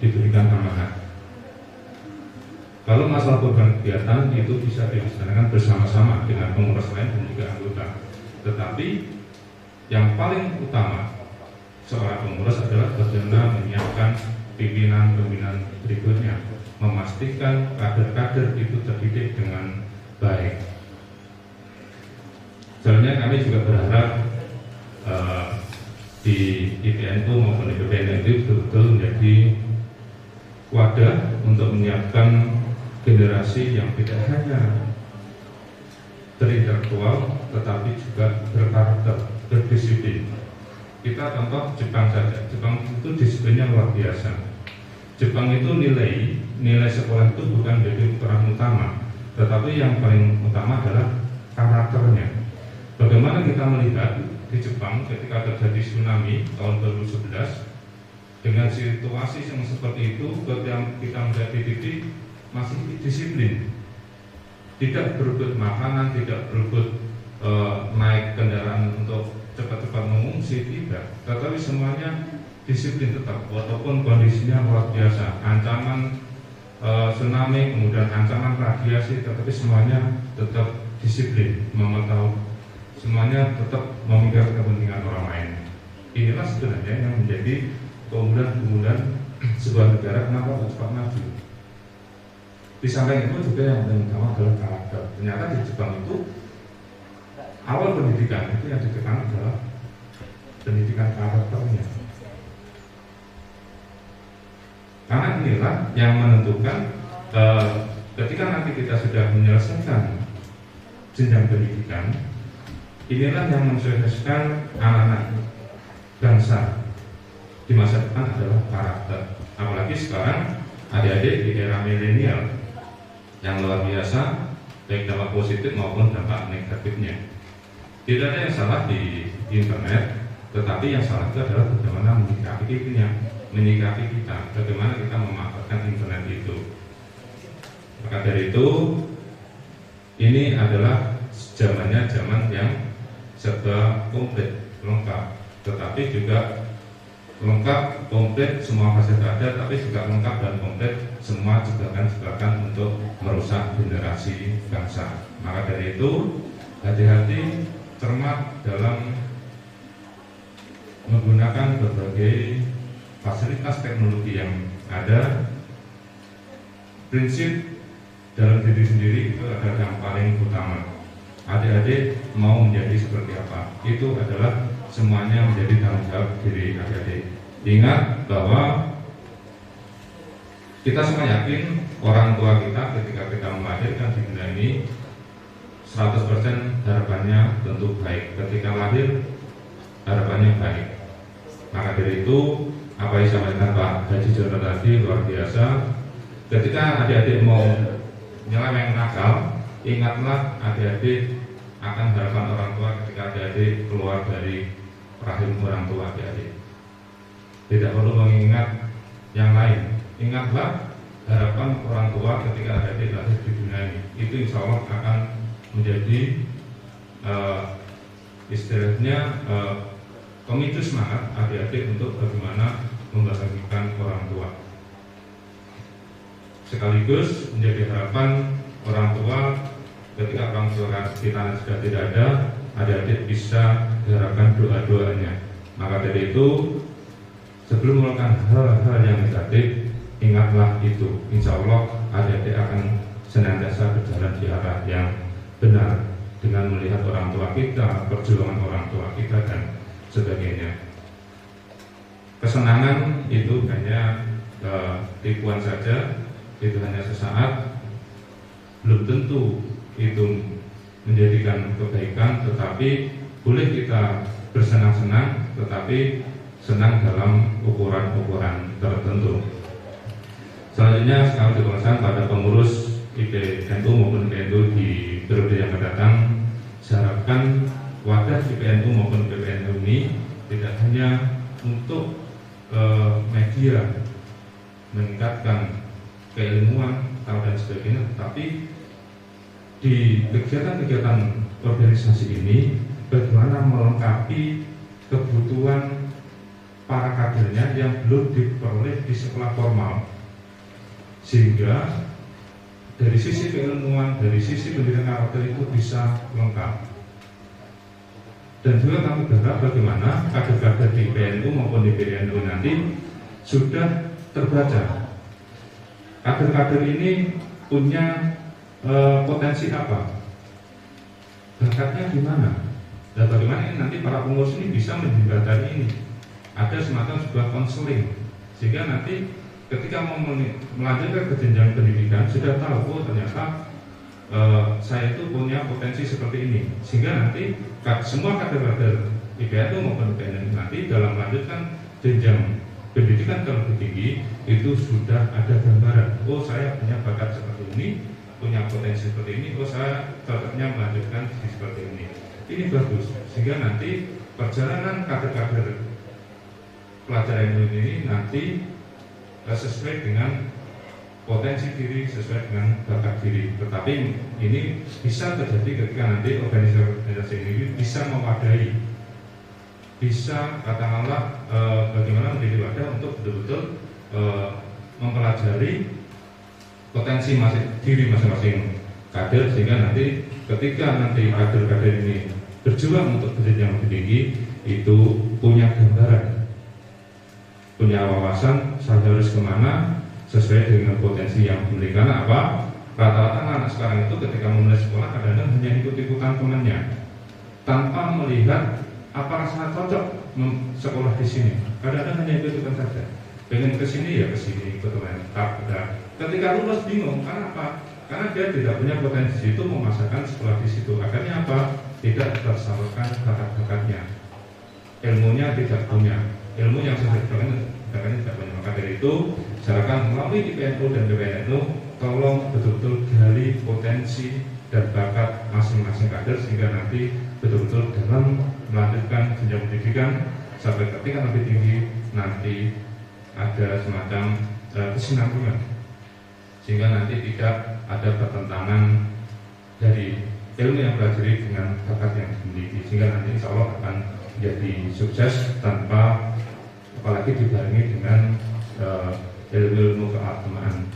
diberikan amanah. Kalau masalah program kegiatan itu bisa dilaksanakan bersama-sama dengan pengurus lain dan juga anggota. Tetapi yang paling utama seorang pengurus adalah bagaimana menyiapkan pimpinan-pimpinan berikutnya, memastikan kader-kader itu terdidik dengan baik. Soalnya kami juga berharap di IPNU maupun di IPPNU itu betul-betul menjadi wadah untuk menyiapkan generasi yang tidak hanya terintelektual tetapi juga berkarakter, berdisiplin. Kita contoh Jepang saja. Jepang itu disiplinnya luar biasa. Jepang itu nilai sekolah itu bukan menjadi ukuran utama, tetapi yang paling utama adalah karakternya. Bagaimana kita melihat di Jepang ketika terjadi tsunami tahun 2011 dengan situasi yang seperti itu, ketika kita menjadi titik masih disiplin, tidak berebut makanan, tidak berebut naik kendaraan untuk cepat-cepat mengungsi, tidak, tetapi semuanya disiplin tetap, walaupun kondisinya luar biasa, ancaman tsunami, kemudian ancaman radiasi, tetapi semuanya tetap disiplin, memantau, semuanya tetap memikirkan kepentingan orang lain. Inilah sebenarnya yang menjadi keunggulan sebuah negara kenapa cepat maju. Di samping itu juga yang paling utama adalah karakter. Ternyata di Jepang itu awal pendidikan itu yang ditekan adalah pendidikan karakternya. Karena inilah yang menentukan ketika nanti kita sudah menyelesaikan jenjang pendidikan, inilah yang mensukseskan anak-anak bangsa di masa depan adalah karakter. Apalagi sekarang adik-adik di era milenial yang luar biasa, baik dampak positif maupun dampak negatifnya. Tidak ada yang salah di internet, tetapi yang salah itu adalah bagaimana menyikapi kita, bagaimana kita memanfaatkan internet itu. Maka dari itu, ini adalah zamannya zaman yang serba komplit, lengkap, tetapi juga lengkap, komplit, semua fasilitas ada, tapi juga lengkap dan komplit semua jebakan-jebakan untuk merusak generasi bangsa. Maka dari itu, hati-hati, cermat dalam menggunakan berbagai fasilitas teknologi yang ada. Prinsip dalam diri sendiri itu adalah yang paling utama. Adik-adik mau menjadi seperti apa, itu adalah semuanya menjadi tanggung jawab diri adik-adik. Ingat bahwa kita semua yakin orang tua kita ketika kita melahirkan di dunia ini 100% harapannya tentu baik. Ketika lahir harapannya baik. Maka dari itu apa yang disampaikan Pak Haji Jono tadi luar biasa. Ketika adik-adik mau nyeleweng nakal, ingatlah adik-adik akan harapan orang tua ketika adik-adik keluar dari rahim orang tua adik-adik. Tidak perlu mengingat yang lain. Ingatlah harapan orang tua ketika adik-adik lahir di dunia ini. Itu insya Allah akan menjadi istilahnya pemicu semangat adik-adik untuk bagaimana membahagiakan orang tua. Sekaligus menjadi harapan orang tua ketika orang tua kita sudah tidak ada, adik-adik bisa diharapkan doa-doanya. Maka dari itu, sebelum melakukan hal-hal yang negatif, ingatlah itu. Insya Allah adik-adik akan senantiasa berjalan di arah yang benar dengan melihat orang tua kita, perjuangan orang tua kita dan sebagainya. Kesenangan itu hanya tipuan saja, itu hanya sesaat, belum tentu itu menjadikan kebaikan, tetapi boleh kita bersenang-senang, tetapi senang dalam ukuran-ukuran tertentu. Selanjutnya sekarang dituliskan pada pengurus IPNU maupun PNU di periode yang akan datang. Saya harapkan wadah IPNU maupun PPNU ini tidak hanya untuk media meningkatkan keilmuan dan sebagainya, tetapi di kegiatan-kegiatan organisasi ini bagaimana melengkapi kebutuhan para kadernya yang belum diperoleh di sekolah formal, sehingga dari sisi keilmuan, dari sisi pendidikan karakter itu bisa lengkap. Dan juga kami berharap bagaimana kader-kader di PNU maupun di PNU nanti sudah terbaca. Kader-kader ini punya potensi apa? Bakatnya di mana? Dan bagaimana nanti para pengurus ini bisa menjembatani ini? Ada semacam sebuah konseling, sehingga nanti ketika mau melanjutkan ke jenjang pendidikan sudah tahu, oh ternyata saya itu punya potensi seperti ini, sehingga nanti semua kader-kader IPNU maupun PNU nanti dalam melanjutkan jenjang pendidikan yang lebih tinggi itu sudah ada gambaran, oh saya punya bakat seperti ini, punya potensi seperti ini, oh saya cocoknya melanjutkan seperti ini. Ini bagus, sehingga nanti perjalanan kader-kader pelajar ini nanti sesuai dengan potensi diri, sesuai dengan bakat diri. Tetapi ini bisa terjadi ketika nanti organisasi ini bisa mewadahi, bisa katakanlah bagaimana menjadi wadah untuk betul-betul mempelajari potensi diri masing-masing kader, sehingga nanti ketika nanti kader-kader ini berjuang untuk jenjang lebih tinggi itu punya gambaran, punya wawasan saya harus kemana sesuai dengan potensi yang dimiliki. Karena apa? Rata-rata anak sekarang itu ketika memulai sekolah kadang-kadang hanya ikut-ikutan temannya tanpa melihat apa rasanya cocok sekolah di sini. Kadang-kadang hanya ikut-ikutan saja. Pengen ke sini ya ke sini, ikut teman. Ketika lulus bingung, karena apa? Karena dia tidak punya potensi itu memasakkan sekolah di situ. Akhirnya apa? Tidak tersalurkan bakat-bakatnya. Ilmunya tidak punya. Ilmu yang sudah diberikan tidak punya. Maka dari itu, silakan melalui IPNU dan PPNU, tolong betul-betul gali potensi dan bakat masing-masing kader sehingga nanti betul-betul dalam melanjutkan jenjang pendidikan sampai ke tingkat lebih tinggi nanti ada semacam kesinambungan sehingga nanti tidak ada pertentangan dari ilmu yang pelajari dengan bakat yang dimiliki sehingga nanti insya Allah akan menjadi sukses tanpa apalagi dibarengi dengan ilmu keagamaan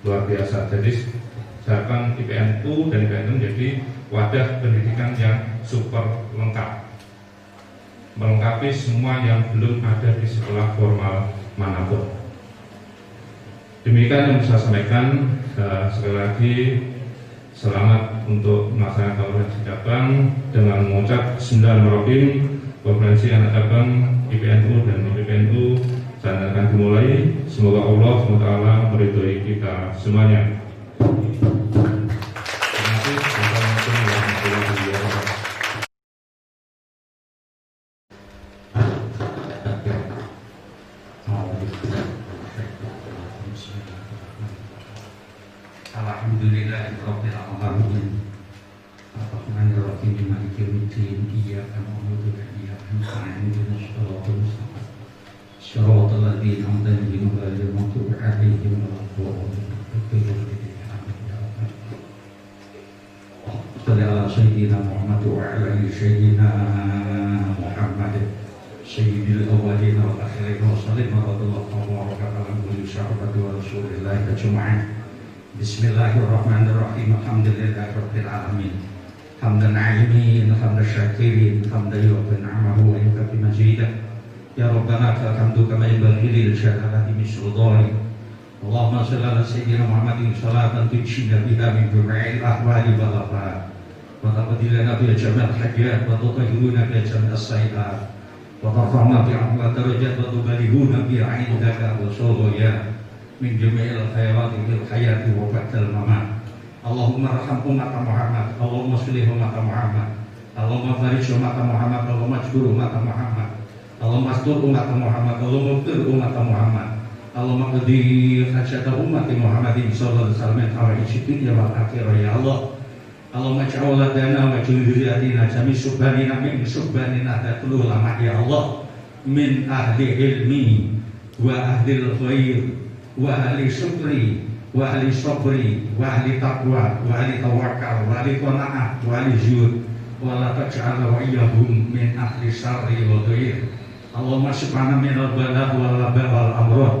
luar biasa. Jadi misalkan IPNU dan IPNU menjadi wadah pendidikan yang super lengkap, melengkapi semua yang belum ada di sekolah formal manapun. Demikian yang bisa saya sampaikan. Sekali lagi selamat untuk melaksanakan konferensi cabang dengan mengucap Bismillahirrahmanirrahim. Konferensi anak cabang IPNU dan IPNU saya akan dimulai. Semoga Allah SWT meridhoi kita semuanya. Terima kasih. Assalamualaikum warahmatullahi wabarakatuh. Alhamdulillahirabbil alamin. Ar-Rahmanir-Rahim. Maliki yaumiddin. Iyyaka na'budu wa iyyaka nasta'in. Ihdinas siratal mustaqim. Shiratal ladzina an'amta 'alaihim ghairil maghdubi 'alaihim waladdallin. Shalli ala sayyidina Muhammad wa ala ali sayyidina Muhammad. Sayyidil awwalin wal akhirin wa sallim wa radallahu wa baraka ala kulli sahabati wa rasulillahi ajma'in. Bismillahirrahmanirrahim. Alhamdulillahirabbil alamin. Hamdan 'alimin, hamdan syakirin, hamdan yuwaffi ni'amahu wa yukafi mazidah. Ya Rabbana lakal hamdu kama yanbaghi li jalali sultani. Allahumma shalli ala sayyidina Muhammadin salatan tujina biha min jami'il ahwali wal afat. Wa taqdilana bi jami'il hajat wa tutahhiruna bi jami'is sayyi'at. Wa tarfa'na bi 'ala darajat wa tubalighuna bi 'indaka wa sulaya. Min jami'il khairati fil hayati wa ba'dal mamat. Allahumma arham umat Muhammad, Allahumma sholli umat Muhammad, Allahumma barik umat Muhammad, Allahumma ajbur umat Muhammad, Allahumma astur umat Muhammad, Allahumma fir umat Muhammad, Allahumma qdi hajat umat Muhammadin sallallahu alaihi wasallam hawaijid ya wal akhirah ya Allah. Allahumma ij'al lana wa dzurriyyatina jami' subhanina min subhanina datul ulama ya Allah, min ahli ilmi wa ahli khair wa ahli syukri wa ahli sabri wa ahli taqwa wa ahli tawakkal wa ahli qanaah wa ahli zuhud wa la taj'al wa iyyahum min ahli syarri wa dhair. Allahumma subhana min al-bala wal labal wal amrad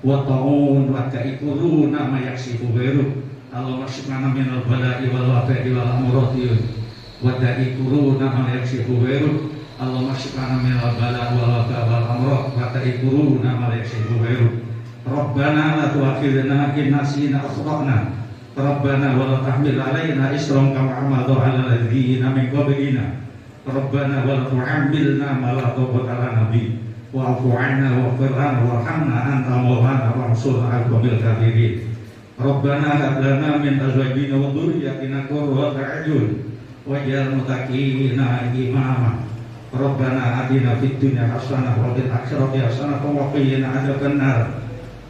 wa ta'un wa ta'ikuru ma yaksifu ghairu. Allahumma subhana min al-bala wal waba'i wal amrad wa ta'ikuru ma yaksifu ghairu. Allahumma subhana min al-bala wal waba'i wal amrad wa ta'ikuru ma yaksifu ghairu. Rabbana la tu'akhidhna in nasina akhtana. Rabbana wa la tahmil 'alaina isran kama hamaltahu 'alal ladzina min qablina. Rabbana wa la tu'ammilna ma la taqata lana bihi wa'fu 'anna waghfir lana warhamna anta maulana wansurna 'alal qawmil kafirin. Rabbana hab lana min azwajina wa dhurriyyatina qurrata a'yun waj'alna muttaqina imama. Rabbana atina fid dunya hasanah wa fil akhirati hasanah wa qina 'adzabannar.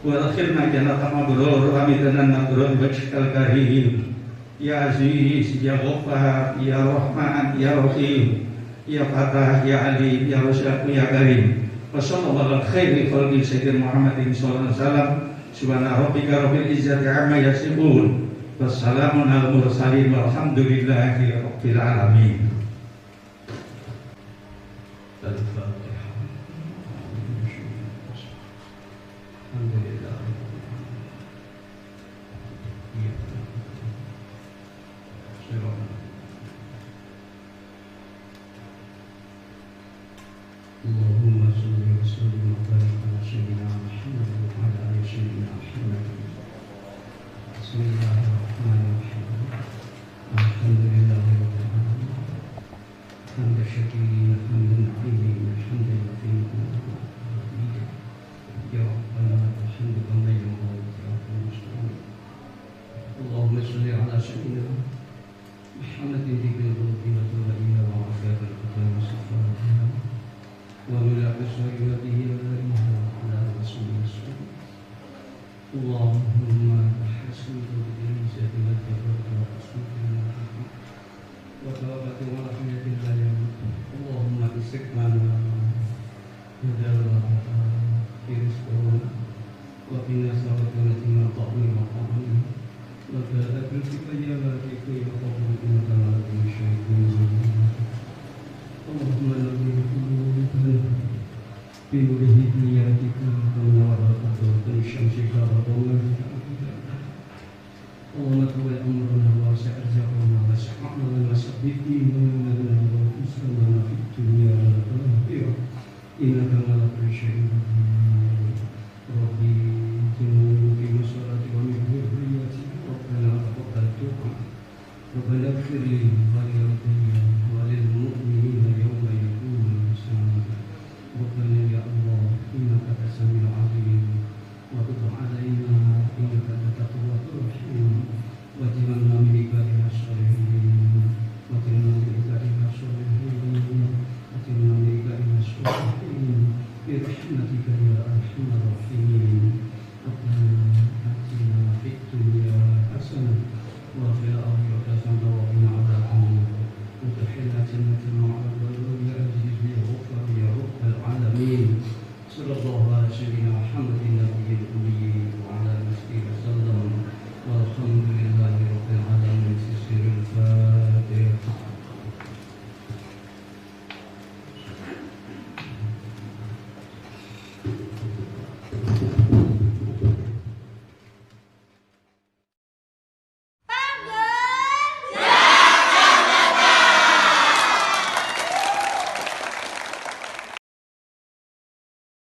Wa akhirna jannata mabrur amidan nabrur wajhal karim. Ya Aziz, Ya Ghaffar, Ya Rahman, Ya Rahim, Ya Fatah, Ya Alim, Ya Rasyaq, Ya Karim. Wa sallallahu ala khairi khalqi sayyidina Muhammadin sallallahu alaihi wasallam. Subhana rabbika rabbil izzati amma yasifun. Wassalamun alal mursalin walhamdulillahi rabbil alamin. Allahumma salli wa sallim wa barik ala sayyidina Muhammad wa ala ali sayyidina Muhammad. Bismillahirrahmanirrahim. Allahumma hasbuka bi syahadatika wa hasbuka wa tawakkaltu ala niyatillah ya Allahumma istiqlana hadal rizqana wa qina sawatana tima ta'ni wa ta'ni wa ta'ala rizqika ya latifu ya qabul innaka la tuhibbul syaitan Allahumma la tuhibbul bi nurihi niyatika wa nawaratika